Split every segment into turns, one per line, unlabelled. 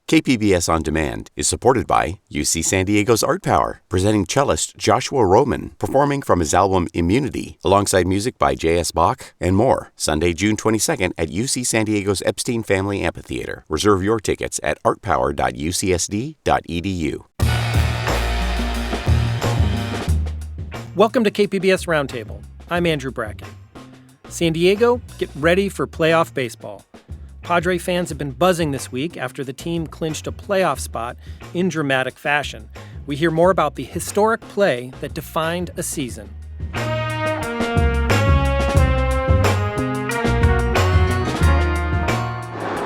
KPBS On Demand is supported by UC San Diego's Art Power, presenting cellist Joshua Roman, performing from his album Immunity, alongside music by J.S. Bach and more. Sunday, June 22nd at UC San Diego's Epstein Family Amphitheater. Reserve your tickets at artpower.ucsd.edu.
Welcome to KPBS Roundtable. I'm Andrew Bracken. San Diego, get ready for playoff baseball. Padre fans have been buzzing this week after the team clinched a playoff spot in dramatic fashion. We hear more about the historic play that defined a season.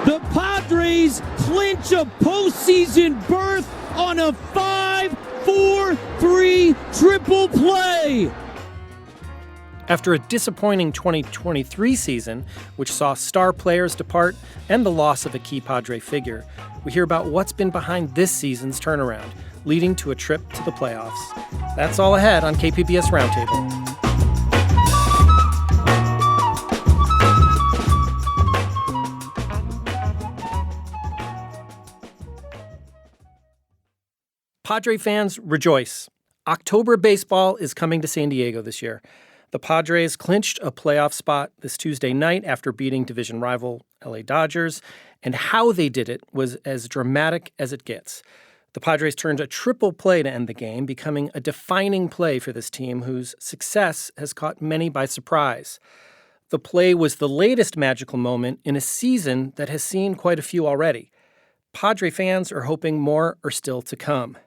The Padres clinch a postseason berth on a 5-4-3 triple play.
After a disappointing 2023 season, which saw star players depart and the loss of a key Padre figure, we hear about what's been behind this season's turnaround, leading to a trip to the playoffs. That's all ahead on KPBS Roundtable. Padre fans, rejoice. October baseball is coming to San Diego this year. The Padres clinched a playoff spot this Tuesday night after beating division rival LA Dodgers, and how they did it was as dramatic as it gets. The Padres turned a triple play to end the game, becoming a defining play for this team whose success has caught many by surprise. The play was the latest magical moment in a season that has seen quite a few already. Padre fans are hoping more are still to come.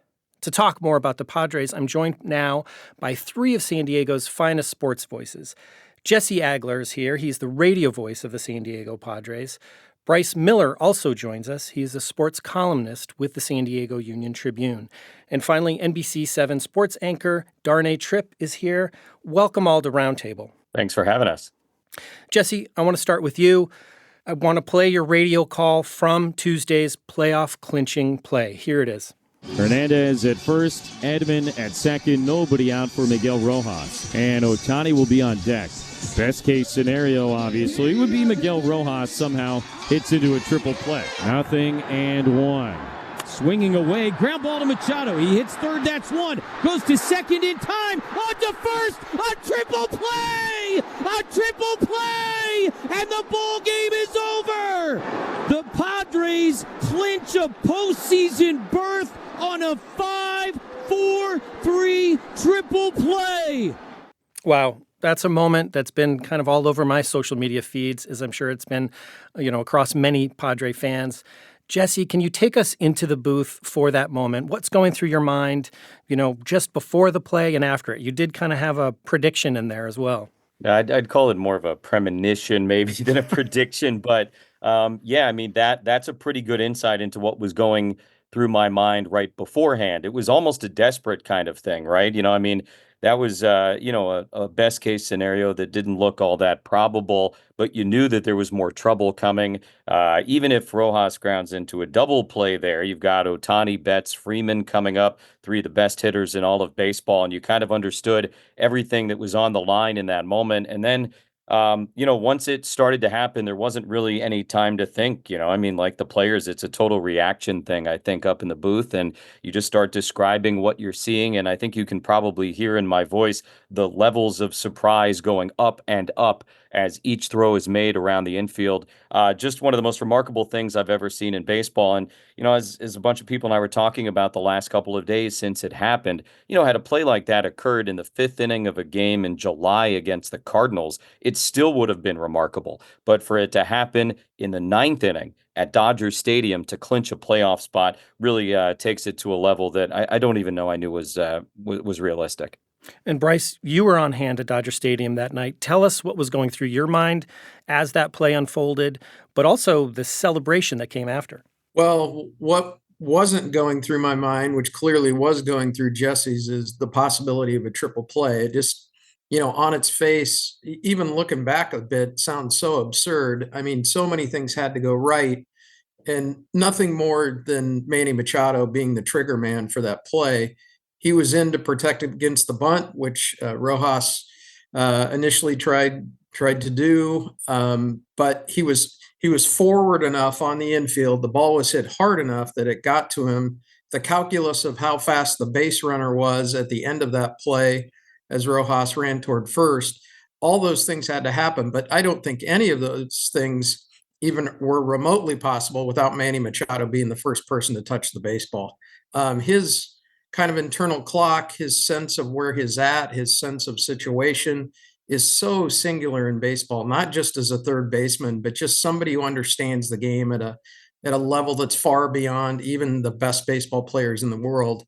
To talk more about the Padres, I'm joined now by three of San Diego's finest sports voices. Jesse Agler is here. He's the radio voice of the San Diego Padres. Bryce Miller also joins us. He's a sports columnist with the San Diego Union Tribune. And finally, NBC7 sports anchor Darnay Tripp is here. Welcome all to Roundtable.
Thanks for having us.
Jesse, I want to start with you. I want to play your radio call from Tuesday's playoff clinching play. Here it is.
Hernandez at first, Edman at second, nobody out for Miguel Rojas. And Ohtani will be on deck. Best case scenario, obviously, would be Miguel Rojas somehow hits into a triple play. 0-1. Swinging away, ground ball to Machado. He hits third, that's one. Goes to second in time, on to first, a triple play! A triple play! And the ball game is over! The Padres clinch a postseason berth on a 5-4-3 triple play.
Wow. That's a moment that's been kind of all over my social media feeds, as I'm sure it's been, across many Padre fans. Jesse, can you take us into the booth for that moment? What's going through your mind, just before the play and after it? You did kind of have a prediction in there as well.
I'd call it more of a premonition maybe than a prediction. But that's a pretty good insight into what was going through my mind right beforehand. It was almost a desperate kind of thing, right? That was, a best case scenario that didn't look all that probable, but you knew that there was more trouble coming. Even if Rojas grounds into a double play there, you've got Ohtani, Betts, Freeman coming up, three of the best hitters in all of baseball, and you kind of understood everything that was on the line in that moment. And then, once it started to happen, there wasn't really any time to think, like the players, it's a total reaction thing, I think, up in the booth, and you just start describing what you're seeing. And I think you can probably hear in my voice the levels of surprise going up and up as each throw is made around the infield. Just one of the most remarkable things I've ever seen in baseball. And, as a bunch of people and I were talking about the last couple of days since it happened, had a play like that occurred in the fifth inning of a game in July against the Cardinals, it still would have been remarkable. But for it to happen in the ninth inning at Dodger Stadium to clinch a playoff spot really takes it to a level that I don't even know I knew was realistic.
And Bryce, you were on hand at Dodger Stadium that night. Tell us what was going through your mind as that play unfolded, but also the celebration that came after.
Well, what wasn't going through my mind, which clearly was going through Jesse's, is the possibility of a triple play. It just, on its face, even looking back a bit, sounds so absurd. I mean, so many things had to go right, and nothing more than Manny Machado being the trigger man for that play. He was in to protect against the bunt, which Rojas initially tried to do, but he was he was forward enough on the infield. The ball was hit hard enough that it got to him. The calculus of how fast the base runner was at the end of that play as Rojas ran toward first, all those things had to happen. But I don't think any of those things even were remotely possible without Manny Machado being the first person to touch the baseball. His kind of internal clock, his sense of where he's at, his sense of situation is so singular in baseball, not just as a third baseman, but just somebody who understands the game at a level that's far beyond even the best baseball players in the world.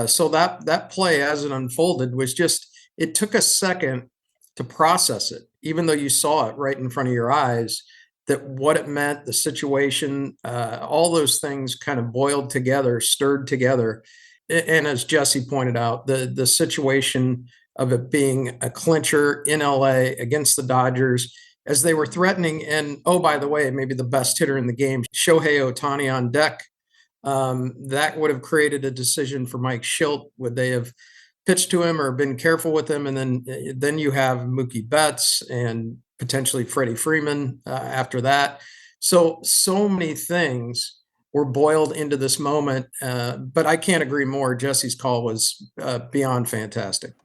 So that play as it unfolded was just, it took a second to process it, even though you saw it right in front of your eyes, that what it meant, the situation, all those things kind of boiled together, stirred together. And as Jesse pointed out, the situation of it being a clincher in LA against the Dodgers as they were threatening. And oh, by the way, maybe the best hitter in the game, Shohei Ohtani on deck. That would have created a decision for Mike Schilt. Would they have pitched to him or been careful with him? And then you have Mookie Betts and potentially Freddie Freeman after that. So many things were boiled into this moment. But I can't agree more. Jesse's call was beyond fantastic.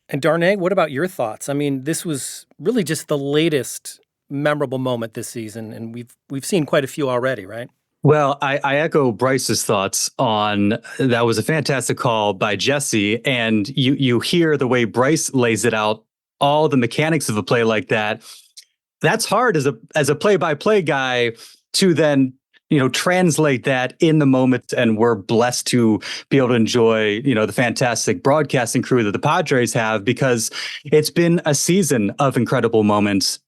And Darnay, what about your thoughts? I mean, this was really just the latest memorable moment this season, and we've seen quite a few already, right?
Well, I echo Bryce's thoughts on that was a fantastic call by Jesse, and you hear the way Bryce lays it out, all the mechanics of a play like that. That's hard as a play-by-play guy to then translate that in the moment, and we're blessed to be able to enjoy the fantastic broadcasting crew that the Padres have, because it's been a season of incredible moments.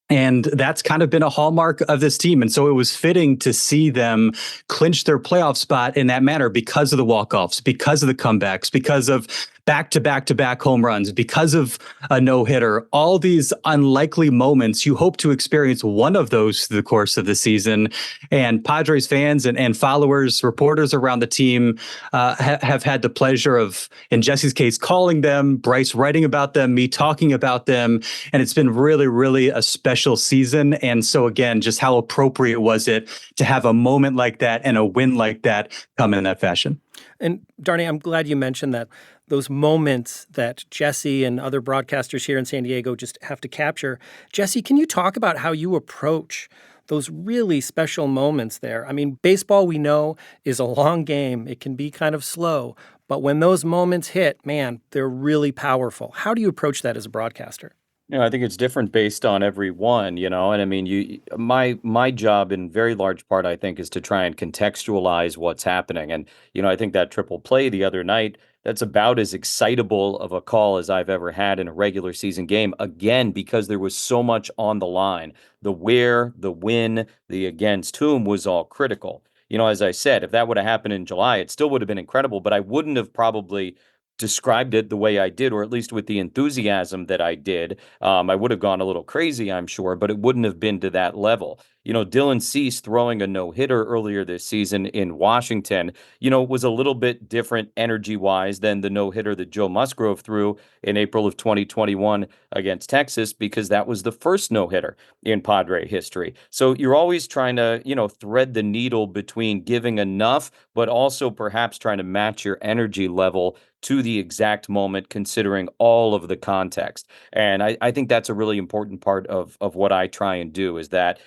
And that's kind of been a hallmark of this team. And so it was fitting to see them clinch their playoff spot in that manner because of the walk-offs, because of the comebacks, because of back-to-back-to-back home runs, because of a no-hitter. All these unlikely moments, you hope to experience one of those through the course of the season. And Padres fans and followers, reporters around the team have had the pleasure of, in Jesse's case, calling them, Bryce writing about them, me talking about them. And it's been really, really a special season. And so again, just how appropriate was it to have a moment like that and a win like that come in that fashion?
And Darnay, I'm glad you mentioned that. Those moments that Jesse and other broadcasters here in San Diego just have to capture. Jesse, can you talk about how you approach those really special moments there? I mean, baseball, we know, is a long game. It can be kind of slow. But when those moments hit, man, they're really powerful. How do you approach that as a broadcaster?
I think it's different based on every one, and I mean, my job in very large part, I think, is to try and contextualize what's happening. And, I think that triple play the other night, that's about as excitable of a call as I've ever had in a regular season game. Again, because there was so much on the line. The where, the when, the against whom was all critical. As I said, if that would have happened in July, it still would have been incredible, but I wouldn't have probably described it the way I did, or at least with the enthusiasm that I did. I would have gone a little crazy, I'm sure, but it wouldn't have been to that level. Dylan Cease throwing a no-hitter earlier this season in Washington, was a little bit different energy-wise than the no-hitter that Joe Musgrove threw in April of 2021 against Texas, because that was the first no-hitter in Padre history. So you're always trying to, thread the needle between giving enough, but also perhaps trying to match your energy level to the exact moment, considering all of the context. And I think that's a really important part of what I try and do, is that,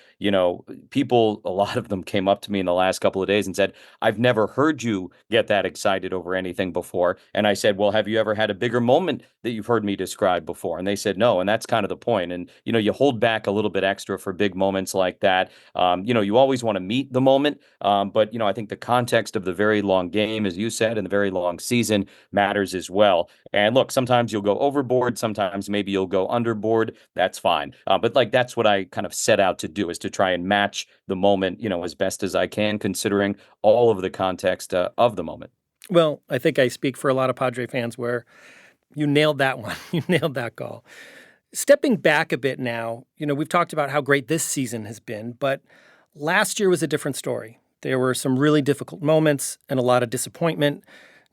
people, a lot of them came up to me in the last couple of days and said, I've never heard you get that excited over anything before. And I said, well, have you ever had a bigger moment that you've heard me describe before? And they said, no. And that's kind of the point. And, you hold back a little bit extra for big moments like that. You always want to meet the moment. But, I think the context of the very long game, as you said, and the very long season matters as well. And look, sometimes you'll go overboard. Sometimes maybe you'll go underboard. That's fine. But that's what I kind of set out to do, is to try and match the moment, as best as I can, considering all of the context of the moment.
Well, I think I speak for a lot of Padre fans where you nailed that one. You nailed that call. Stepping back a bit now, we've talked about how great this season has been, but last year was a different story. There were some really difficult moments and a lot of disappointment.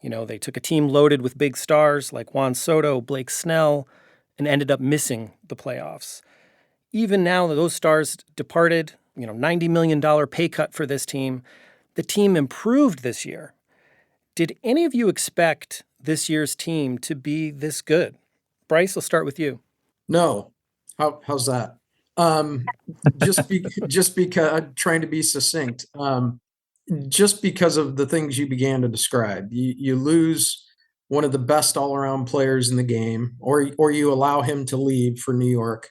They took a team loaded with big stars like Juan Soto, Blake Snell, and ended up missing the playoffs. Even now that those stars departed, $90 million pay cut for this team. The team improved this year. Did any of you expect this year's team to be this good? Bryce, I'll start with you.
No. How's that? Just because trying to be succinct. Just because of the things you began to describe, you lose one of the best all-around players in the game, or you allow him to leave for New York.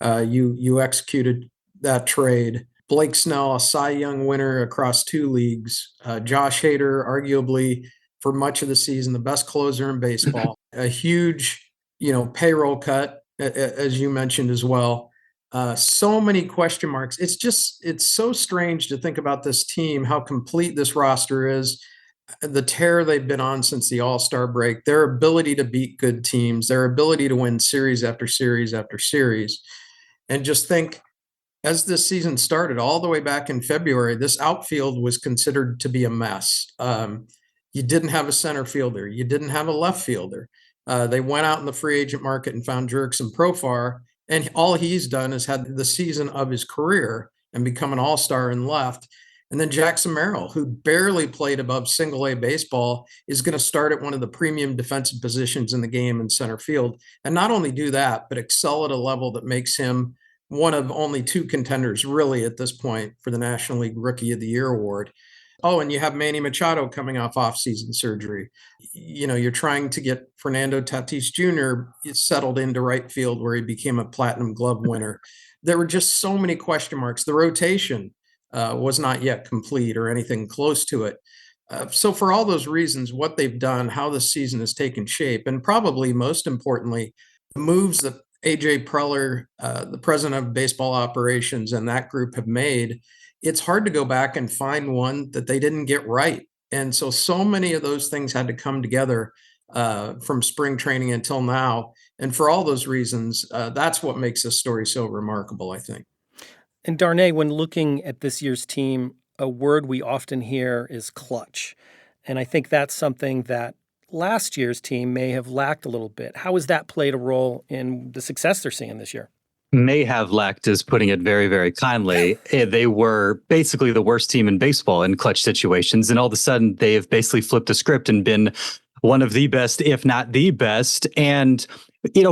You executed that trade. Blake Snell, a Cy Young winner across 2 leagues. Josh Hader, arguably for much of the season, the best closer in baseball. A huge, payroll cut, as you mentioned as well. So many question marks. It's so strange to think about this team, how complete this roster is, the tear they've been on since the All-Star break, their ability to beat good teams, their ability to win series after series after series. And just think, as this season started all the way back in February, this outfield was considered to be a mess. You didn't have a center fielder. You didn't have a left fielder. They went out in the free agent market and found Jurickson Profar, and all he's done is had the season of his career and become an all-star in left. And then Jackson Merrill, who barely played above single-A baseball, is going to start at one of the premium defensive positions in the game in center field. And not only do that, but excel at a level that makes him one of only 2 contenders really at this point for the National League Rookie of the Year award. Oh, and you have Manny Machado coming off off-season surgery. You're trying to get Fernando Tatis Jr. settled into right field where he became a Platinum Glove winner. There were just so many question marks. The rotation was not yet complete or anything close to it. So for all those reasons, what they've done, how the season has taken shape, and probably most importantly, the moves that AJ Preller, the president of baseball operations, and that group have made, it's hard to go back and find one that they didn't get right. And so many of those things had to come together from spring training until now. And for all those reasons, that's what makes this story so remarkable, I think.
And Darnay, when looking at this year's team, a word we often hear is clutch. And I think that's something that last year's team may have lacked a little bit. How has that played a role in the success they're seeing this year?
May have lacked is putting it very, very kindly. They were basically the worst team in baseball in clutch situations. And all of a sudden, they have basically flipped the script and been one of the best, if not the best. And,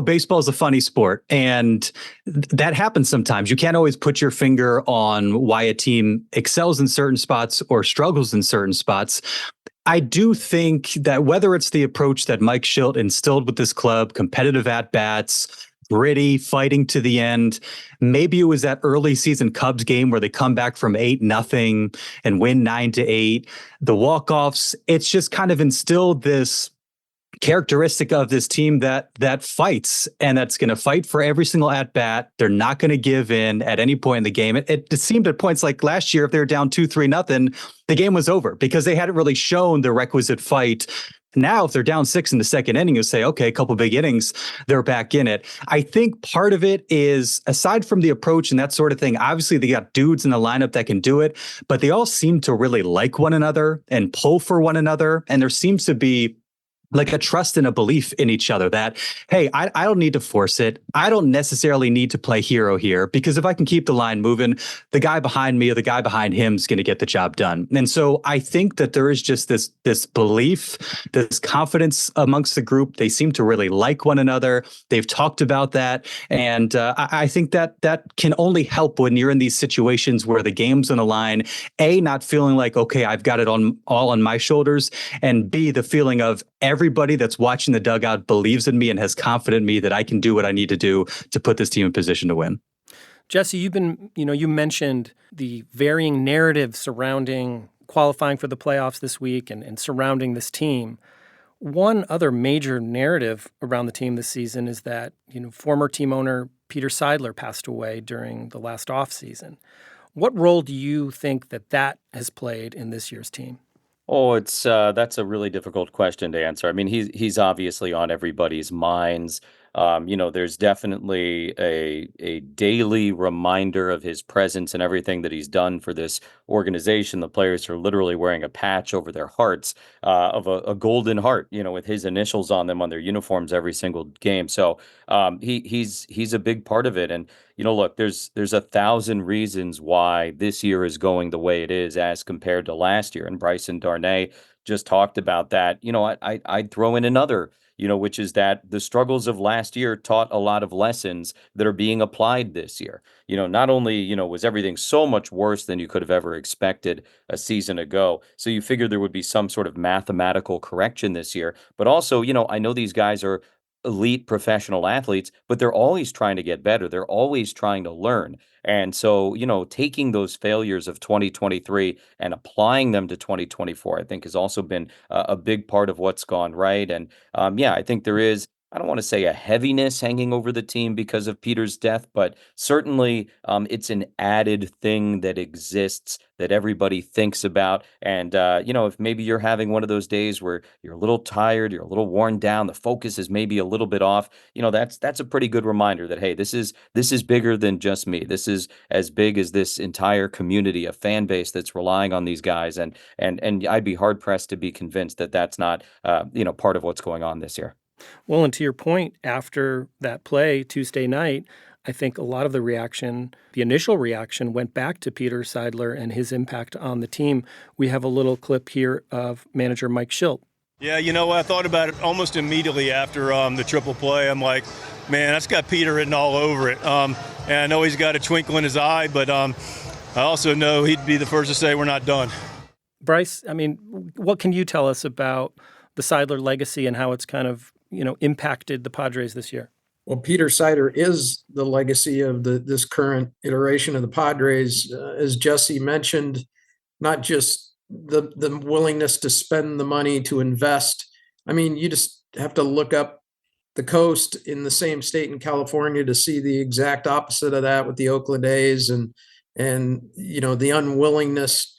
baseball is a funny sport. And that happens sometimes. You can't always put your finger on why a team excels in certain spots or struggles in certain spots. I do think that whether it's the approach that Mike Schilt instilled with this club, competitive at-bats, gritty, fighting to the end. Maybe it was that early season Cubs game where they come back from 8-0 and win 9-8. The walk-offs, it's just kind of instilled this characteristic of this team that fights, and that's going to fight for every single at-bat. They're not going to give in at any point in the game. It seemed at points like last year, if they were down 2-3-0, the game was over because they hadn't really shown the requisite fight. Now, if they're down 6 in the second inning, you say, okay, a couple big innings, they're back in it. I think part of it is, aside from the approach and that sort of thing, obviously they got dudes in the lineup that can do it, but they all seem to really like one another and pull for one another. And there seems to be like a trust and a belief in each other that, hey, I don't need to force it. I don't necessarily need to play hero here, because if I can keep the line moving, the guy behind me or the guy behind him is going to get the job done. And so I think that there is just this belief, this confidence amongst the group. They seem to really like one another. They've talked about that. And I think that can only help when you're in these situations where the game's on the line, A, not feeling like, okay, I've got it all on my shoulders, and B, the feeling of everybody that's watching the dugout believes in me and has confidence in me that I can do what I need to do to put this team in position to win.
Jesse, you mentioned the varying narrative surrounding qualifying for the playoffs this week and surrounding this team. One other major narrative around the team this season is that, former team owner Peter Seidler passed away during the last offseason. What role do you think that has played in this year's team?
Oh, that's a really difficult question to answer. I mean, he's obviously on everybody's minds. There's definitely a daily reminder of his presence and everything that he's done for this organization. The players are literally wearing a patch over their hearts of a golden heart, with his initials on them on their uniforms every single game. So he's a big part of it. And look, there's 1,000 reasons why this year is going the way it is as compared to last year. And Bryson Darnay just talked about that. I'd throw in another, which is that the struggles of last year taught a lot of lessons that are being applied this year. Not only, was everything so much worse than you could have ever expected a season ago. So you figured there would be some sort of mathematical correction this year. But also, I know these guys are elite professional athletes, but they're always trying to get better. They're always trying to learn. And so, taking those failures of 2023 and applying them to 2024, I think has also been a big part of what's gone right. And yeah, I think there is, I don't want to say a heaviness hanging over the team because of Peter's death, but certainly it's an added thing that exists that everybody thinks about. And, if maybe you're having one of those days where you're a little tired, you're a little worn down, the focus is maybe a little bit off, that's a pretty good reminder that, hey, this is bigger than just me. This is as big as this entire community, a fan base that's relying on these guys. And I'd be hard pressed to be convinced that that's not, part of what's going on this year.
Well, and to your point, after that play Tuesday night, I think a lot of the initial reaction went back to Peter Seidler and his impact on the team. We have a little clip here of manager Mike Schilt.
Yeah, I thought about it almost immediately after the triple play. I'm like, man, that's got Peter written all over it. And I know he's got a twinkle in his eye, but I also know he'd be the first to say we're not done.
Bryce, what can you tell us about the Seidler legacy and how it's kind of, impacted the Padres this year?
Well, Peter Seidler is the legacy of this current iteration of the Padres. As Jesse mentioned, not just the willingness to spend the money to invest. You just have to look up the coast in the same state in California to see the exact opposite of that with the Oakland A's and the unwillingness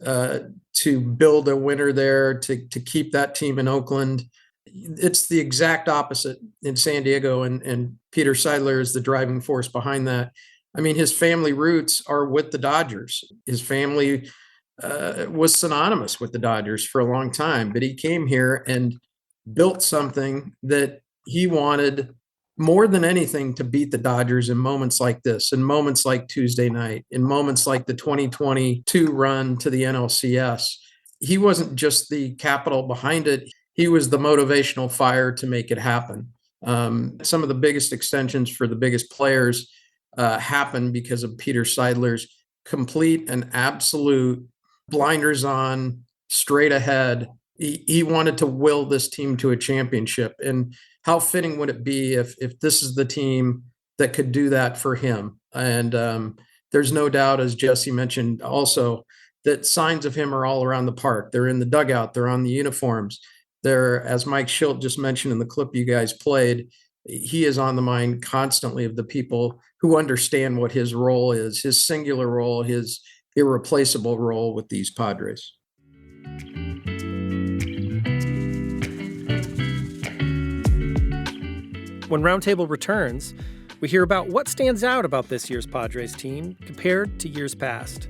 to build a winner there to keep that team in Oakland. It's the exact opposite in San Diego, and Peter Seidler is the driving force behind that. His family roots are with the Dodgers. His family was synonymous with the Dodgers for a long time, but he came here and built something that he wanted more than anything to beat the Dodgers in moments like this, in moments like Tuesday night, in moments like the 2022 run to the NLCS. He wasn't just the capital behind it. He was the motivational fire to make it happen. Some of the biggest extensions for the biggest players happened because of Peter Seidler's complete and absolute blinders on, straight ahead. He wanted to will this team to a championship. And how fitting would it be if this is the team that could do that for him? And there's no doubt, as Jesse mentioned also, that signs of him are all around the park. They're in the dugout. They're on the uniforms. They're, as Mike Schilt just mentioned in the clip you guys played, he is on the mind constantly of the people who understand what his role is, his singular role, his irreplaceable role with these Padres.
When Roundtable returns, we hear about what stands out about this year's Padres team compared to years past.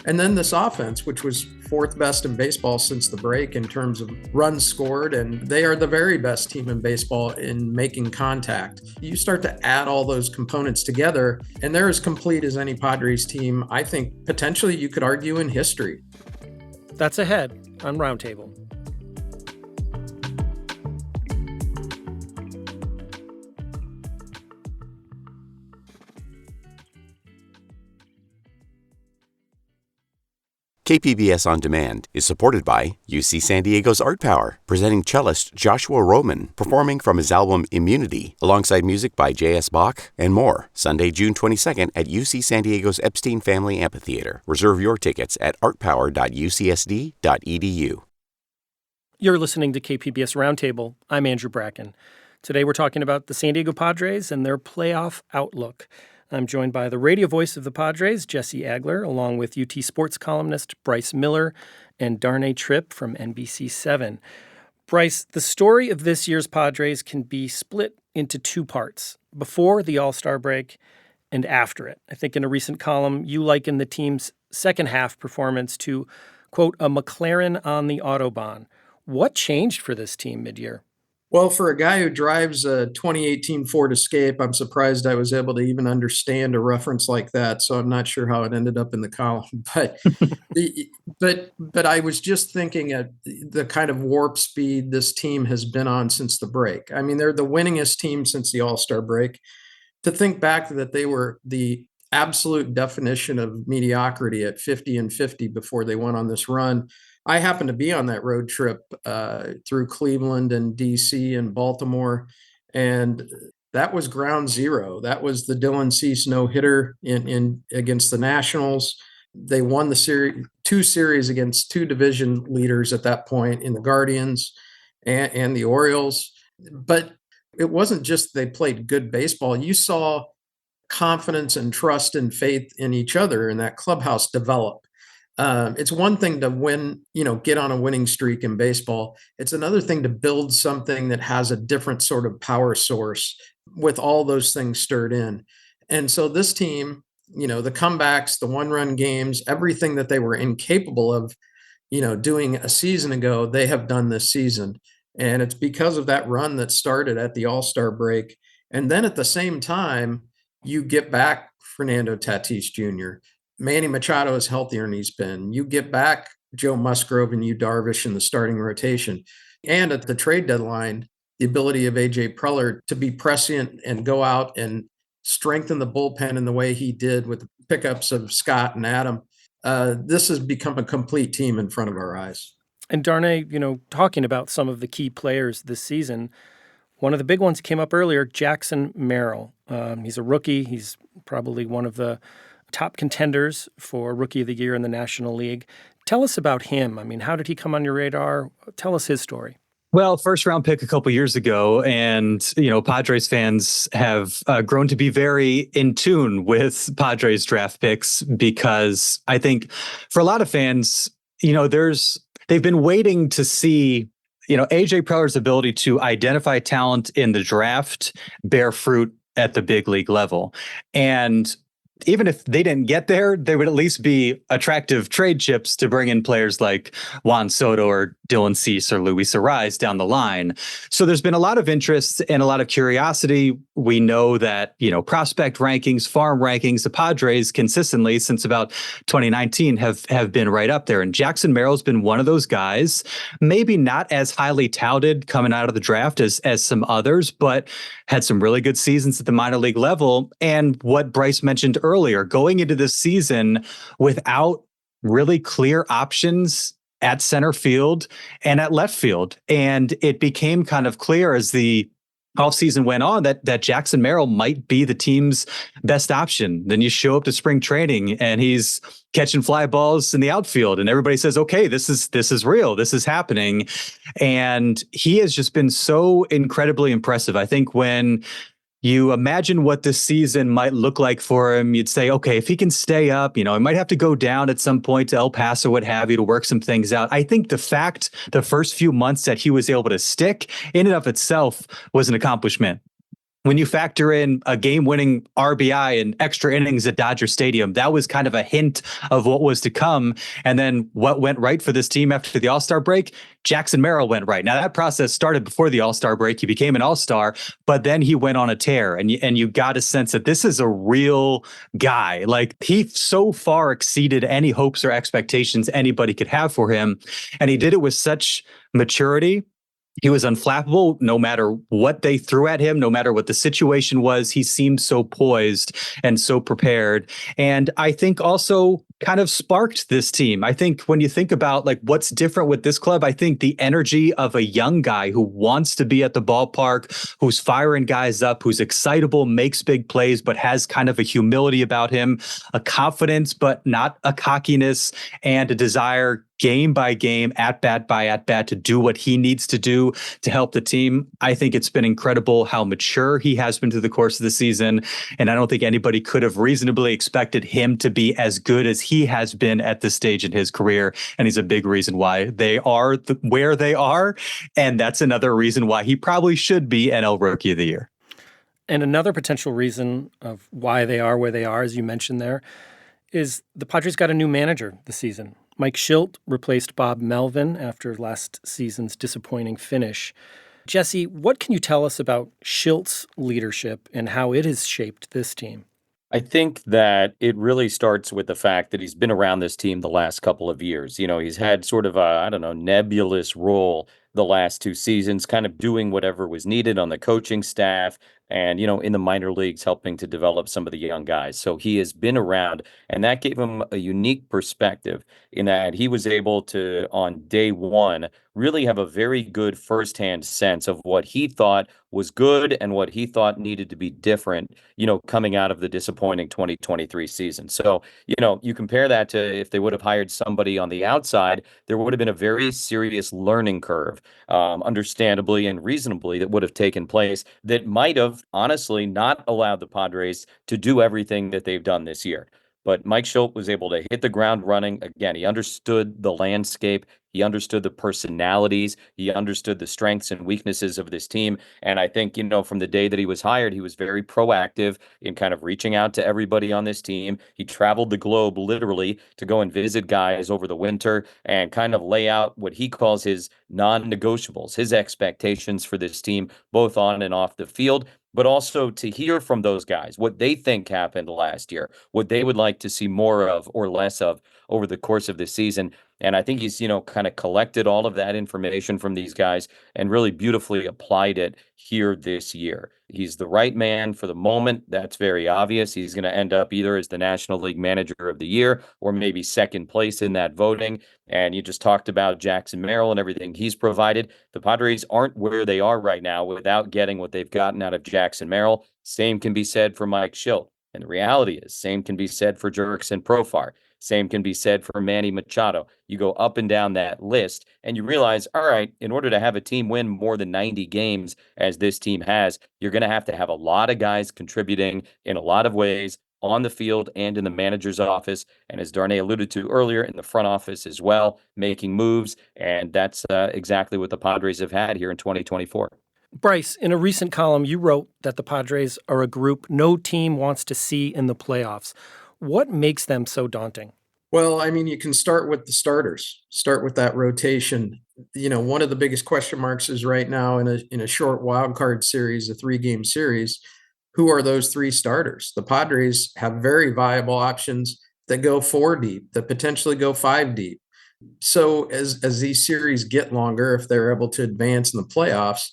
And then this offense, which was fourth best in baseball since the break in terms of runs scored, and they are the very best team in baseball in making contact. You start to add all those components together, and they're as complete as any Padres team, I think, potentially you could argue in history.
That's ahead on Roundtable.
KPBS On Demand is supported by UC San Diego's Art Power, presenting cellist Joshua Roman, performing from his album Immunity, alongside music by J.S. Bach and more, Sunday, June 22nd at UC San Diego's Epstein Family Amphitheater. Reserve your tickets at artpower.ucsd.edu.
You're listening to KPBS Roundtable. I'm Andrew Bracken. Today we're talking about the San Diego Padres and their playoff outlook. I'm joined by the radio voice of the Padres, Jesse Agler, along with UT sports columnist Bryce Miller and Darnay Tripp from NBC7. Bryce, the story of this year's Padres can be split into two parts: before the All-Star break and after it. I think in a recent column, you liken the team's second half performance to, quote, a McLaren on the Autobahn. What changed for this team mid-year?
Well, for a guy who drives a 2018 Ford Escape, I'm surprised I was able to even understand a reference like that. So I'm not sure how it ended up in the column. But I was just thinking at the kind of warp speed this team has been on since the break. I mean, they're the winningest team since the All-Star break. To think back that they were the absolute definition of mediocrity at 50-50 before they went on this run. I happened to be on that road trip through Cleveland and DC and Baltimore, and that was ground zero. That was the Dylan Cease no-hitter in against the Nationals. They won the two series against two division leaders at that point in the Guardians and the Orioles. But it wasn't just they played good baseball. You saw confidence and trust and faith in each other in that clubhouse develop. It's one thing to win, get on a winning streak in baseball. It's another thing to build something that has a different sort of power source with all those things stirred in. And so this team, the comebacks, the one-run games, everything that they were incapable of, doing a season ago, they have done this season. And it's because of that run that started at the All-Star break. And then at the same time, you get back Fernando Tatis Jr. Manny Machado is healthier than he's been. You get back Joe Musgrove and Yu Darvish in the starting rotation. And at the trade deadline, the ability of AJ Preller to be prescient and go out and strengthen the bullpen in the way he did with the pickups of Scott and Adam. This has become a complete team in front of our eyes.
And Darnay, talking about some of the key players this season, one of the big ones came up earlier, Jackson Merrill. He's a rookie. He's probably one of the top contenders for Rookie of the Year in the National League. Tell us about him. I mean, how did he come on your radar? Tell us his story.
Well, first round pick a couple years ago, and Padres fans have grown to be very in tune with Padres draft picks because I think for a lot of fans, they've been waiting to see AJ Preller's ability to identify talent in the draft bear fruit at the big league level. And even if they didn't get there, they would at least be attractive trade chips to bring in players like Juan Soto or Dylan Cease or Luis Arraez down the line. So there's been a lot of interest and a lot of curiosity. We know that, prospect rankings, farm rankings, the Padres consistently since about 2019 have been right up there. And Jackson Merrill's been one of those guys, maybe not as highly touted coming out of the draft as some others, but had some really good seasons at the minor league level. And what Bryce mentioned earlier, going into this season without really clear options at center field and at left field. And it became kind of clear as the offseason went on that Jackson Merrill might be the team's best option. Then you show up to spring training and he's catching fly balls in the outfield and everybody says, okay, this is real. This is happening. And he has just been so incredibly impressive. I think when you imagine what this season might look like for him, you'd say, okay, if he can stay up, he might have to go down at some point to El Paso, what have you, to work some things out. I think the first few months that he was able to stick in and of itself was an accomplishment. When you factor in a game-winning RBI and extra innings at Dodger Stadium, that was kind of a hint of what was to come. And then what went right for this team after the All-Star break? Jackson Merrill went right. Now, that process started before the All-Star break. He became an All-Star, but then he went on a tear. And you got a sense that this is a real guy. Like, he so far exceeded any hopes or expectations anybody could have for him. And he did it with such maturity. He was unflappable no matter what they threw at him, no matter what the situation was. He seemed so poised and so prepared. And I think also kind of sparked this team. I think when you think about what's different with this club, I think the energy of a young guy who wants to be at the ballpark, who's firing guys up, who's excitable, makes big plays, but has kind of a humility about him, a confidence, but not a cockiness, and a desire game by game, at bat by at bat, to do what he needs to do to help the team. I think it's been incredible how mature he has been through the course of the season. And I don't think anybody could have reasonably expected him to be as good as he has been at this stage in his career. And he's a big reason why they are where they are. And that's another reason why he probably should be NL Rookie of the Year.
And another potential reason of why they are where they are, as you mentioned there, is the Padres got a new manager this season. Mike Schilt replaced Bob Melvin after last season's disappointing finish. Jesse, what can you tell us about Schilt's leadership and how it has shaped this team?
I think that it really starts with the fact that he's been around this team the last couple of years. He's had sort of a, I don't know, nebulous role the last two seasons, kind of doing whatever was needed on the coaching staff and, in the minor leagues, helping to develop some of the young guys. So he has been around, and that gave him a unique perspective in that he was able to, on day one, really have a very good firsthand sense of what he thought was good and what he thought needed to be different, coming out of the disappointing 2023 season. So, you compare that to if they would have hired somebody on the outside, there would have been a very serious learning curve, understandably and reasonably, that would have taken place that might have honestly not allowed the Padres to do everything that they've done this year. But Mike Schilt was able to hit the ground running. Again, he understood the landscape. He understood the personalities. He understood the strengths and weaknesses of this team. And I think, from the day that he was hired, he was very proactive in kind of reaching out to everybody on this team. He traveled the globe literally to go and visit guys over the winter and kind of lay out what he calls his non-negotiables, his expectations for this team, both on and off the field, but also to hear from those guys what they think happened last year, what they would like to see more of or less of over the course of the season. And I think he's, kind of collected all of that information from these guys and really beautifully applied it here this year. He's the right man for the moment. That's very obvious. He's going to end up either as the National League Manager of the Year or maybe second place in that voting. And you just talked about Jackson Merrill and everything he's provided. The Padres aren't where they are right now without getting what they've gotten out of Jackson Merrill. Same can be said for Mike Schilt. And the reality is, same can be said for Jurickson Profar. Same can be said for Manny Machado. You go up and down that list and you realize, all right, in order to have a team win more than 90 games as this team has, you're going to have a lot of guys contributing in a lot of ways on the field and in the manager's office. And as Darnay alluded to earlier, in the front office as well, making moves. And that's exactly what the Padres have had here in 2024.
Bryce, in a recent column, you wrote that the Padres are a group no team wants to see in the playoffs. What makes them so daunting?
Well, I mean, you can start with the starters, start with that rotation. One of the biggest question marks is right now in a short wild card series, a 3-game series, who are those 3 starters? The Padres have very viable options that go 4 deep, that potentially go 5 deep. So as these series get longer, if they're able to advance in the playoffs,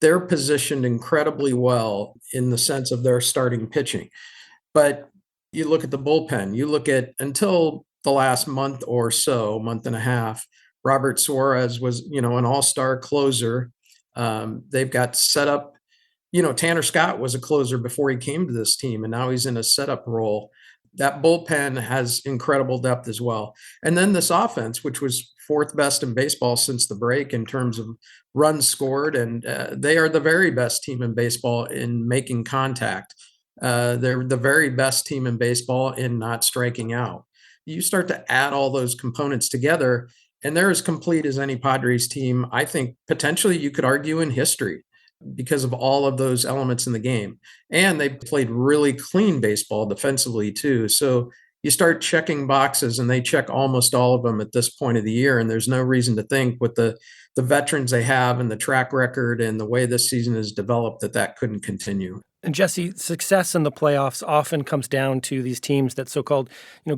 they're positioned incredibly well in the sense of their starting pitching. But you look at the bullpen, you look at until the last month or so, month and a half, Robert Suarez was, an all-star closer. They've got set up, Tanner Scott was a closer before he came to this team, and now he's in a setup role. That bullpen has incredible depth as well. And then this offense, which was 4th best in baseball since the break in terms of runs scored, and they are the very best team in baseball in making contact. They're the very best team in baseball in not striking out. You start to add all those components together, and they're as complete as any Padres team, I think, potentially you could argue in history because of all of those elements in the game. And they played really clean baseball defensively too. So you start checking boxes, and they check almost all of them at this point of the year. And there's no reason to think with the veterans they have and the track record and the way this season is developed that couldn't continue.
And Jesse, success in the playoffs often comes down to these teams that so-called,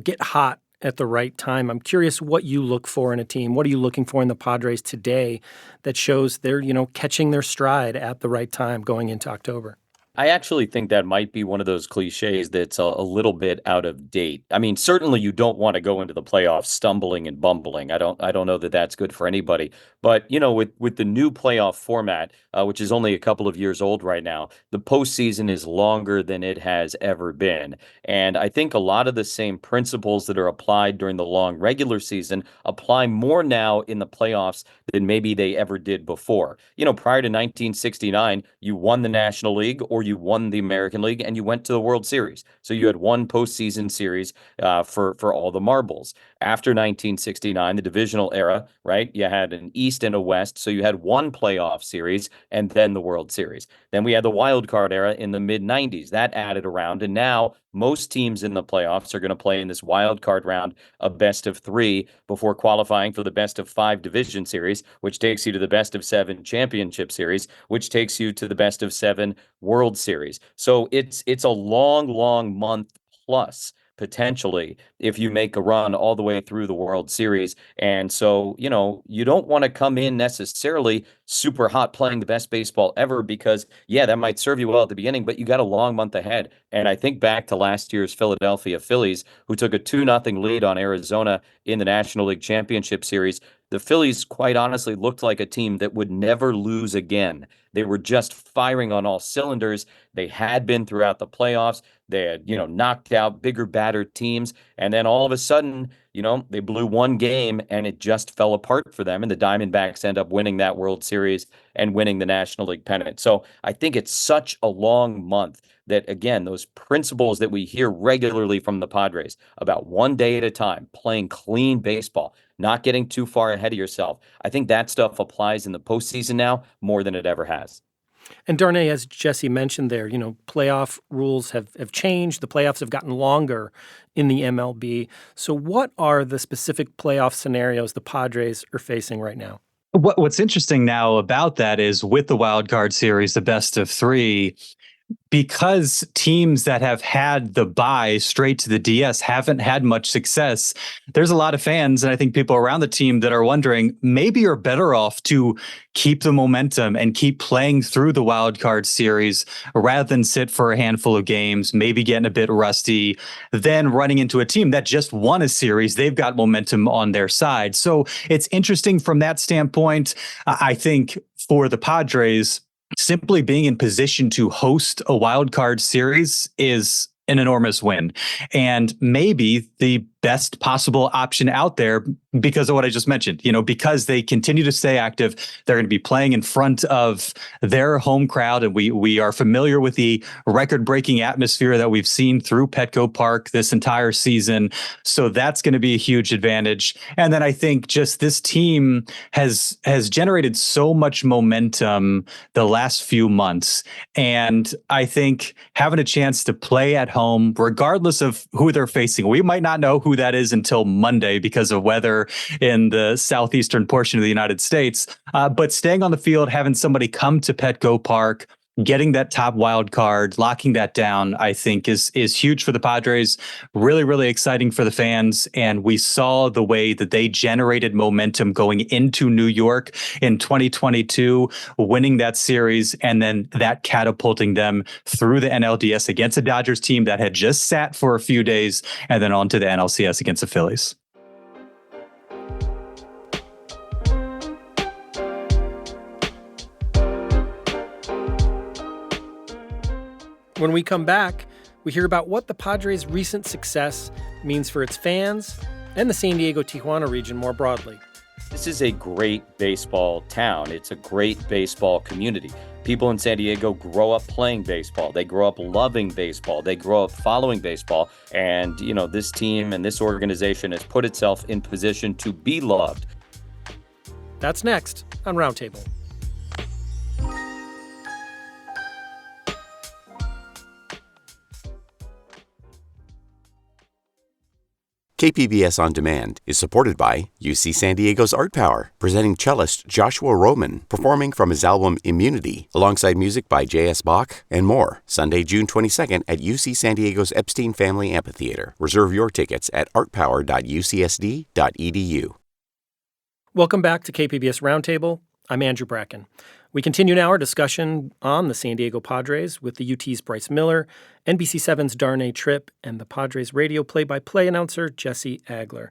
get hot at the right time. I'm curious what you look for in a team. What are you looking for in the Padres today that shows they're, catching their stride at the right time going into October?
I actually think that might be one of those cliches that's a little bit out of date. I mean, certainly you don't want to go into the playoffs stumbling and bumbling. I don't know that that's good for anybody. But, with the new playoff format, which is only a couple of years old right now, the postseason is longer than it has ever been. And I think a lot of the same principles that are applied during the long regular season apply more now in the playoffs than maybe they ever did before. Prior to 1969, you won the National League or you won the American League and you went to the World Series. So you had one postseason series for all the marbles. after 1969, the divisional era, right? You had an East and a West. So you had one playoff series and then the World Series. Then we had the wild card era in the mid 90s. That added around. And now most teams in the playoffs are going to play in this wild card round, a best of three, before qualifying for the best of five division series, which takes you to the best of seven championship series, which takes you to the best of seven World Series. So it's a long month plus potentially if you make a run all the way through the World Series. And so, you don't want to come in necessarily super hot playing the best baseball ever because, yeah, that might serve you well at the beginning, but you got a long month ahead. And I think back to last year's Philadelphia Phillies, who took a 2-0 lead on Arizona in the National League Championship Series. The Phillies, quite honestly, looked like a team that would never lose again. They were just firing on all cylinders. They had been throughout the playoffs. They had, knocked out bigger, battered teams. And then all of a sudden, they blew one game and it just fell apart for them. And the Diamondbacks end up winning that World Series and winning the National League pennant. So I think it's such a long month that, again, those principles that we hear regularly from the Padres about one day at a time, playing clean baseball, not getting too far ahead of yourself. I think that stuff applies in the postseason now more than it ever has.
And Darnay, as Jesse mentioned there, playoff rules have changed. The playoffs have gotten longer in the MLB. So what are the specific playoff scenarios the Padres are facing right now?
What's interesting now about that is with the wild card series, the best of three, because teams that have had the bye straight to the DS haven't had much success, there's a lot of fans and I think people around the team that are wondering, maybe you're better off to keep the momentum and keep playing through the wild card series rather than sit for a handful of games, maybe getting a bit rusty, then running into a team that just won a series. They've got momentum on their side. So it's interesting from that standpoint. I think for the Padres, simply being in position to host a wild card series is an enormous win and maybe the best possible option out there because of what I just mentioned, because they continue to stay active. They're going to be playing in front of their home crowd. And we are familiar with the record breaking atmosphere that we've seen through Petco Park this entire season. So that's going to be a huge advantage. And then I think just this team has generated so much momentum the last few months. And I think having a chance to play at home, regardless of who they're facing, we might not know who that is until Monday because of weather in the southeastern portion of the United States. But staying on the field, having somebody come to Petco Park, getting that top wild card, locking that down, I think is huge for the Padres. Really, really exciting for the fans. And we saw the way that they generated momentum going into New York in 2022, winning that series, and then that catapulting them through the NLDS against a Dodgers team that had just sat for a few days, and then on to the NLCS against the Phillies.
When we come back, we hear about what the Padres' recent success means for its fans and the San Diego-Tijuana region more broadly.
This is a great baseball town. It's a great baseball community. People in San Diego grow up playing baseball. They grow up loving baseball. They grow up following baseball. And, this team and this organization has put itself in position to be loved.
That's next on Roundtable.
KPBS On Demand is supported by UC San Diego's Art Power, presenting cellist Joshua Roman, performing from his album Immunity, alongside music by J.S. Bach and more, Sunday, June 22nd at UC San Diego's Epstein Family Amphitheater. Reserve your tickets at artpower.ucsd.edu. Welcome
back to KPBS Roundtable. I'm Andrew Bracken. We continue now our discussion on the San Diego Padres with the UT's Bryce Miller, NBC7's Darnay Tripp, and the Padres radio play-by-play announcer Jesse Agler.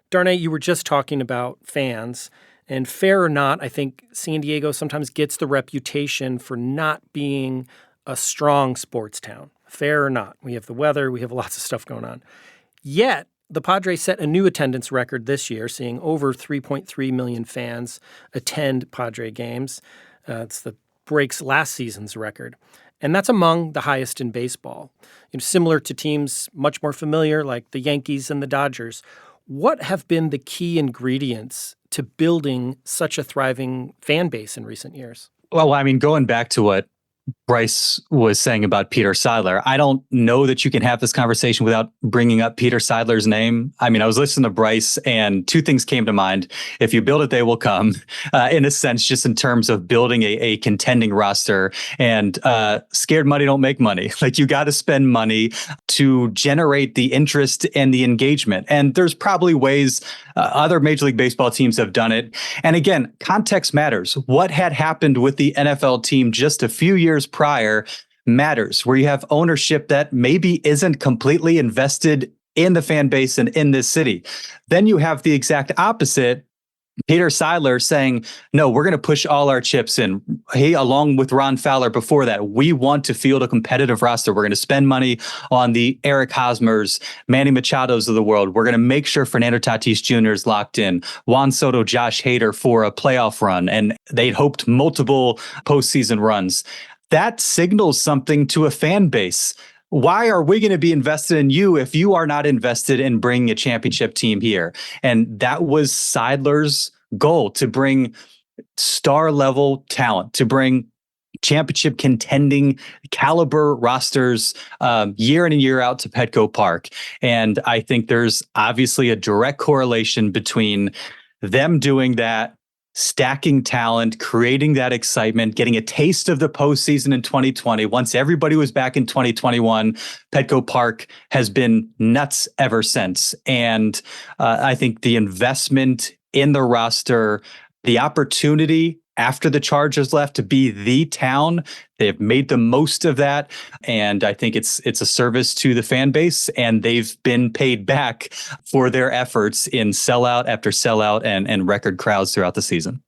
Darnay, you were just talking about fans, and fair or not, I think San Diego sometimes gets the reputation for not being a strong sports town. Fair or not, we have the weather, we have lots of stuff going on. Yet, the Padres set a new attendance record this year, seeing over 3.3 million fans attend Padre games. It's the breaks last season's record. And that's among the highest in baseball. Similar to teams much more familiar like the Yankees and the Dodgers. What have been the key ingredients to building such a thriving fan base in recent years?
Well, I mean, going back to what Bryce was saying about Peter Seidler, I don't know that you can have this conversation without bringing up Peter Seidler's name. I mean, I was listening to Bryce and two things came to mind. If you build it, they will come, in a sense, just in terms of building a contending roster. And scared money don't make money. Like, you got to spend money to generate the interest and the engagement. And there's probably ways other Major League Baseball teams have done it. And again, context matters. What had happened with the NFL team just a few years prior matters, where you have ownership that maybe isn't completely invested in the fan base and in this city. Then you have the exact opposite. Peter Seidler saying, no, we're going to push all our chips in. He, along with Ron Fowler before that, we want to field a competitive roster. We're going to spend money on the Eric Hosmers, Manny Machados of the world. We're going to make sure Fernando Tatis Jr. is locked in, Juan Soto, Josh Hader for a playoff run. And they'd hoped multiple postseason runs. That signals something to a fan base. Why are we going to be invested in you if you are not invested in bringing a championship team here? And that was Seidler's goal, to bring star level talent, to bring championship contending caliber rosters year in and year out to Petco Park. And I think there's obviously a direct correlation between them doing that, stacking talent, creating that excitement, getting a taste of the postseason in 2020. Once everybody was back in 2021, Petco Park has been nuts ever since. And I think the investment in the roster, the opportunity after the Chargers left to be the town, they've made the most of that. And I think it's a service to the fan base, and they've been paid back for their efforts in sellout after sellout and record crowds throughout the season.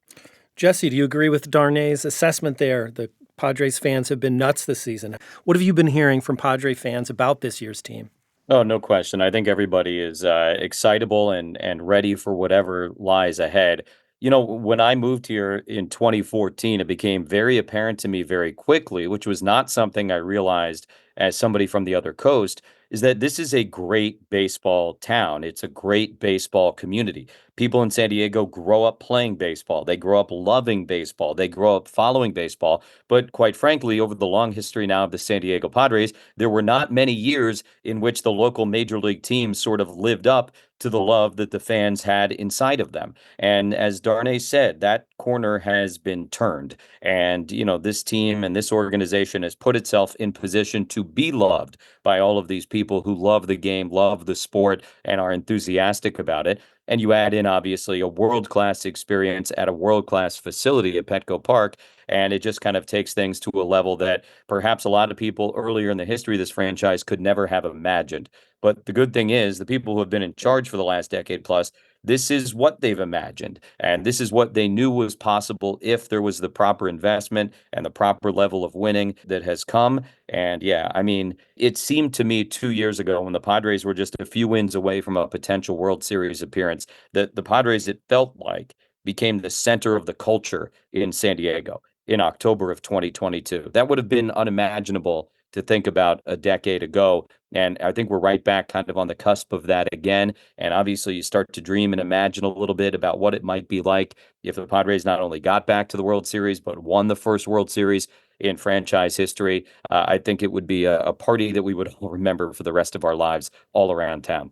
Jesse, do you agree with Darnay's assessment there? The Padres fans have been nuts this season. What have you been hearing from Padre fans about this year's team?
Oh, no question. I think everybody is excitable and ready for whatever lies ahead. You know, when I moved here in 2014, it became very apparent to me very quickly, which was not something I realized as somebody from the other coast, is that this is a great baseball town. It's a great baseball community. People in San Diego grow up playing baseball. They grow up loving baseball. They grow up following baseball. But quite frankly, over the long history now of the San Diego Padres, there were not many years in which the local major league teams sort of lived up to the love that the fans had inside of them. And as Darnay said, that corner has been turned. And, you know, this team and this organization has put itself in position to be loved by all of these people who love the game, love the sport, and are enthusiastic about it. And you add in, obviously, a world-class experience at a world-class facility at Petco Park, and it just kind of takes things to a level that perhaps a lot of people earlier in the history of this franchise could never have imagined. But the good thing is, the people who have been in charge for the last decade plus, this is what they've imagined. And this is what they knew was possible if there was the proper investment and the proper level of winning that has come. And yeah, I mean, it seemed to me 2 years ago when the Padres were just a few wins away from a potential World Series appearance that the Padres, it felt like, became the center of the culture in San Diego in October of 2022. That would have been unimaginable to think about a decade ago. And I think we're right back kind of on the cusp of that again. And obviously, you start to dream and imagine a little bit about what it might be like if the Padres not only got back to the World Series, but won the first World Series in franchise history. I think it would be a party that we would all remember for the rest of our lives all around town.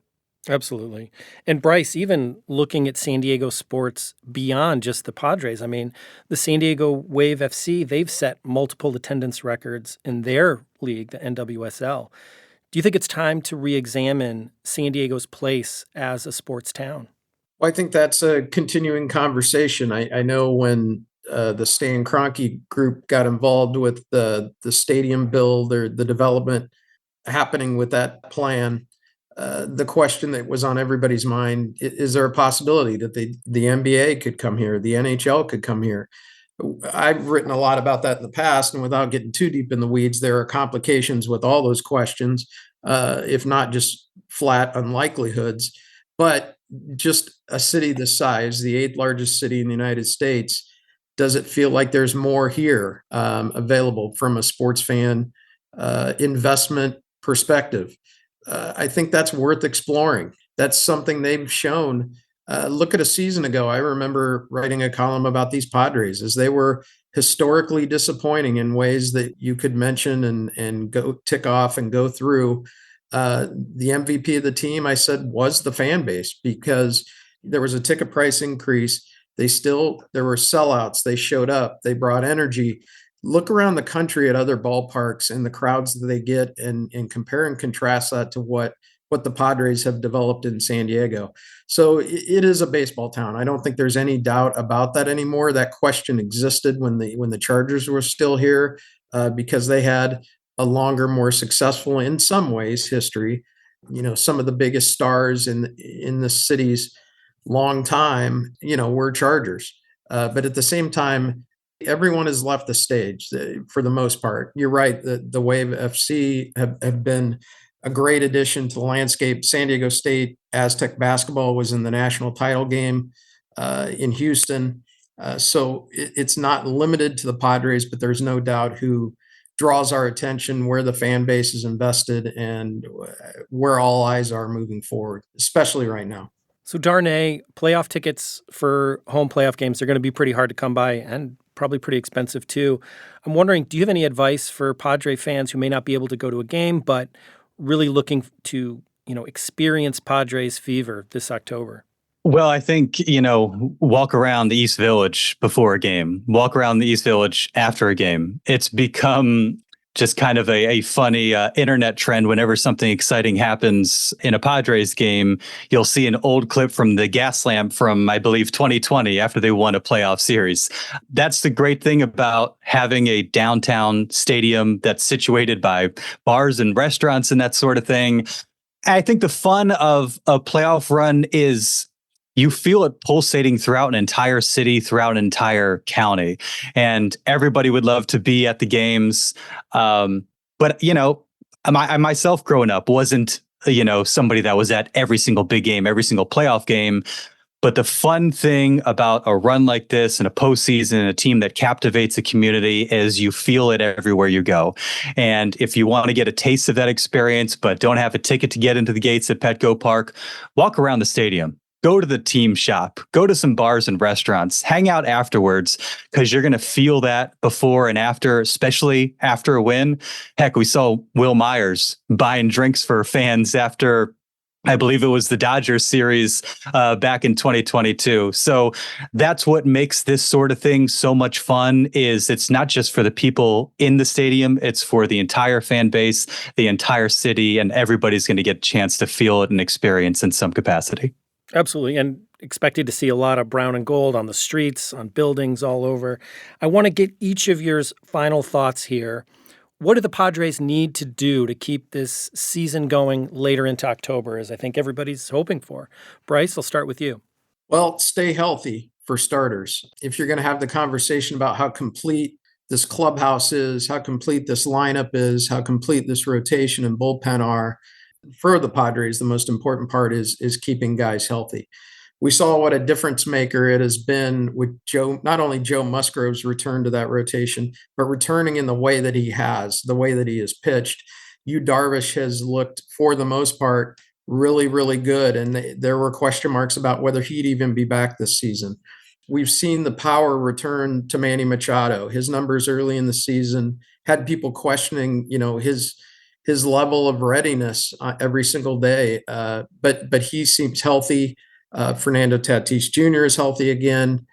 Absolutely. And Bryce, even looking at San Diego sports beyond just the Padres, I mean, the San Diego Wave FC, they've set multiple attendance records in their league, the NWSL. Do you think it's time to re-examine San Diego's place as a sports town?
Well, I think that's a continuing conversation. I know when the Stan Kroenke group got involved with the stadium build or the development happening with that plan, the question that was on everybody's mind, is there a possibility that the NBA could come here, the NHL could come here? I've written a lot about that in the past, and without getting too deep in the weeds, there are complications with all those questions, if not just flat unlikelihoods. But just a city this size, the eighth largest city in the United States, does it feel like there's more here available from a sports fan investment perspective? I think that's worth exploring. that's something they've shown. Look at a season ago. I remember writing a column about these Padres as they were historically disappointing in ways that you could mention and go tick off and go through. The MVP of the team, I said, was the fan base, because there was a ticket price increase. There were sellouts. They showed up. They brought energy. Look around the country at other ballparks and the crowds that they get, and compare and contrast that to what the Padres have developed in San Diego. So it is a baseball town. I don't think there's any doubt about that anymore. That question existed when the Chargers were still here, because they had a longer, more successful, in some ways, history. Some of the biggest stars in the city's long time, were Chargers. But at the same time, everyone has left the stage for the most part. You're right. The Wave FC have been a great addition to the landscape. San Diego State Aztec basketball was in the national title game in Houston. So it's not limited to the Padres, but there's no doubt who draws our attention, where the fan base is invested, and where all eyes are moving forward, especially right now.
So Darnay, playoff tickets for home playoff games are going to be pretty hard to come by and probably pretty expensive too. I'm wondering, do you have any advice for Padre fans who may not be able to go to a game, but really looking to, experience Padres fever this October?
Well, I think, walk around the East Village before a game, walk around the East Village after a game. It's become just kind of a funny internet trend. Whenever something exciting happens in a Padres game, you'll see an old clip from the gas lamp from, I believe, 2020 after they won a playoff series. That's the great thing about having a downtown stadium that's situated by bars and restaurants and that sort of thing. I think the fun of a playoff run is you feel it pulsating throughout an entire city, throughout an entire county, and everybody would love to be at the games. But I myself growing up wasn't, somebody that was at every single big game, every single playoff game. But the fun thing about a run like this and a postseason, a team that captivates a community, is you feel it everywhere you go. And if you want to get a taste of that experience, but don't have a ticket to get into the gates at Petco Park, walk around the stadium. Go to the team shop, go to some bars and restaurants, hang out afterwards, because you're going to feel that before and after, especially after a win. Heck, we saw Will Myers buying drinks for fans after, I believe it was the Dodgers series back in 2022. So that's what makes this sort of thing so much fun, is it's not just for the people in the stadium, it's for the entire fan base, the entire city, and everybody's going to get a chance to feel it and experience in some capacity.
Absolutely. And expected to see a lot of brown and gold on the streets, on buildings all over. I want to get each of your final thoughts here. What do the Padres need to do to keep this season going later into October, as I think everybody's hoping for? Bryce, I'll start with you.
Well, stay healthy, for starters. If you're going to have the conversation about how complete this clubhouse is, how complete this lineup is, how complete this rotation and bullpen are, for the Padres, the most important part is keeping guys healthy. We saw what a difference maker it has been with not only Joe Musgrove's return to that rotation, but returning in the way that he has pitched. Yu Darvish has looked, for the most part, really, really good. And there were question marks about whether he'd even be back this season. We've seen the power return to Manny Machado. His numbers early in the season had people questioning, his level of readiness every single day. But he seems healthy. Fernando Tatis Jr. is healthy again.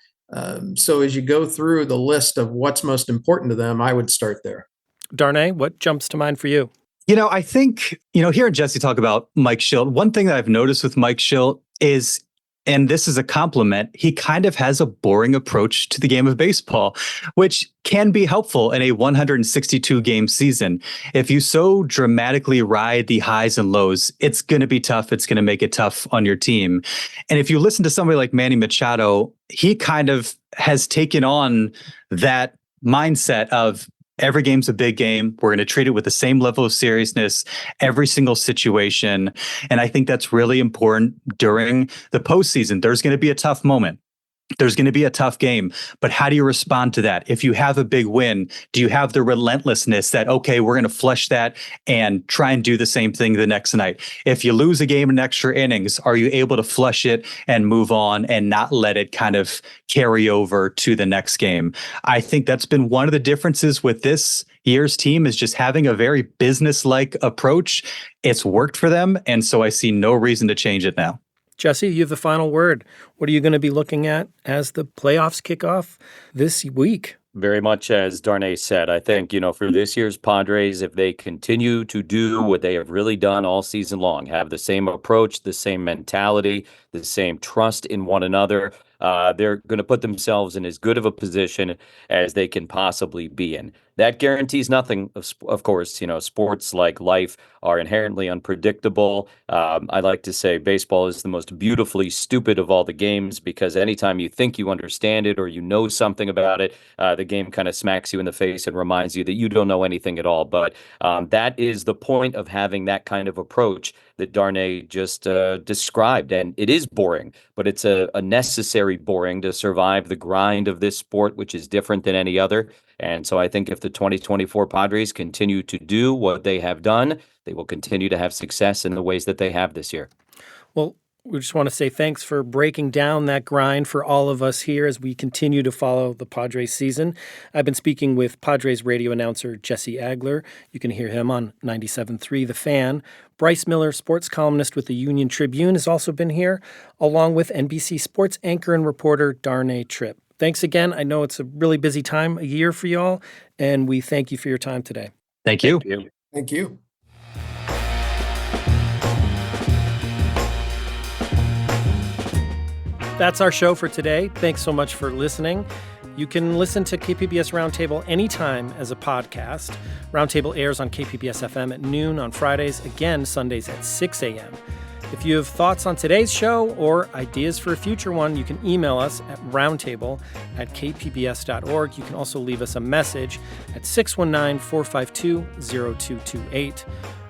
So as you go through the list of what's most important to them, I would start there.
Darnay, what jumps to mind for you?
I think, hearing Jesse talk about Mike Shildt, one thing that I've noticed with Mike Shildt is, and this is a compliment, he kind of has a boring approach to the game of baseball, which can be helpful in a 162 game season. If you so dramatically ride the highs and lows, it's going to be tough. It's going to make it tough on your team. And if you listen to somebody like Manny Machado, he kind of has taken on that mindset of, every game's a big game. We're going to treat it with the same level of seriousness, every single situation. And I think that's really important during the postseason. There's going to be a tough moment. There's going to be a tough game, but how do you respond to that? If you have a big win, do you have the relentlessness that, okay, we're going to flush that and try and do the same thing the next night? If you lose a game in extra innings, are you able to flush it and move on and not let it kind of carry over to the next game? I think that's been one of the differences with this year's team, is just having a very business-like approach. It's worked for them, and so I see no reason to change it now.
Jesse, you have the final word. What are you going to be looking at as the playoffs kick off this week?
Very much as Darnay said, I think, for this year's Padres, if they continue to do what they have really done all season long, have the same approach, the same mentality, the same trust in one another, they're going to put themselves in as good of a position as they can possibly be in. That guarantees nothing, of course. Sports, like life, are inherently unpredictable. I like to say baseball is the most beautifully stupid of all the games, because anytime you think you understand it or you know something about it, the game kind of smacks you in the face and reminds you that you don't know anything at all. But that is the point of having that kind of approach that Darnay just described. And it is boring, but it's a necessary boring to survive the grind of this sport, which is different than any other. And so I think if the 2024 Padres continue to do what they have done, they will continue to have success in the ways that they have this year.
Well, we just want to say thanks for breaking down that grind for all of us here as we continue to follow the Padres season. I've been speaking with Padres radio announcer Jesse Agler. You can hear him on 97.3 The Fan. Bryce Miller, sports columnist with the Union Tribune, has also been here, along with NBC sports anchor and reporter Darnay Tripp. Thanks again. I know it's a really busy time of year for y'all, and we thank you for your time today.
Thank you.
Thank you.
Thank you.
That's our show for today. Thanks so much for listening. You can listen to KPBS Roundtable anytime as a podcast. Roundtable airs on KPBS FM at noon on Fridays, again Sundays at 6 a.m. If you have thoughts on today's show or ideas for a future one, you can email us at roundtable@kpbs.org. You can also leave us a message at 619-452-0228.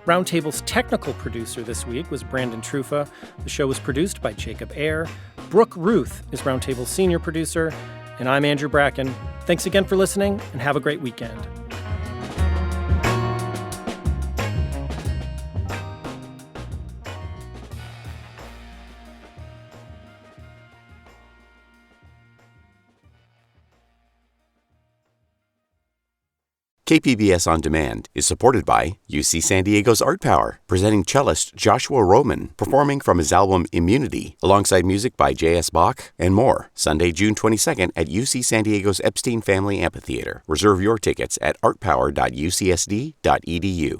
Roundtable's technical producer this week was Brandon Trufa. The show was produced by Jacob Ayer. Brooke Ruth is Roundtable's senior producer, and I'm Andrew Bracken. Thanks again for listening, and have a great weekend.
KPBS On Demand is supported by UC San Diego's Art Power, presenting cellist Joshua Roman, performing from his album Immunity, alongside music by J.S. Bach and more, Sunday, June 22nd at UC San Diego's Epstein Family Amphitheater. Reserve your tickets at artpower.ucsd.edu.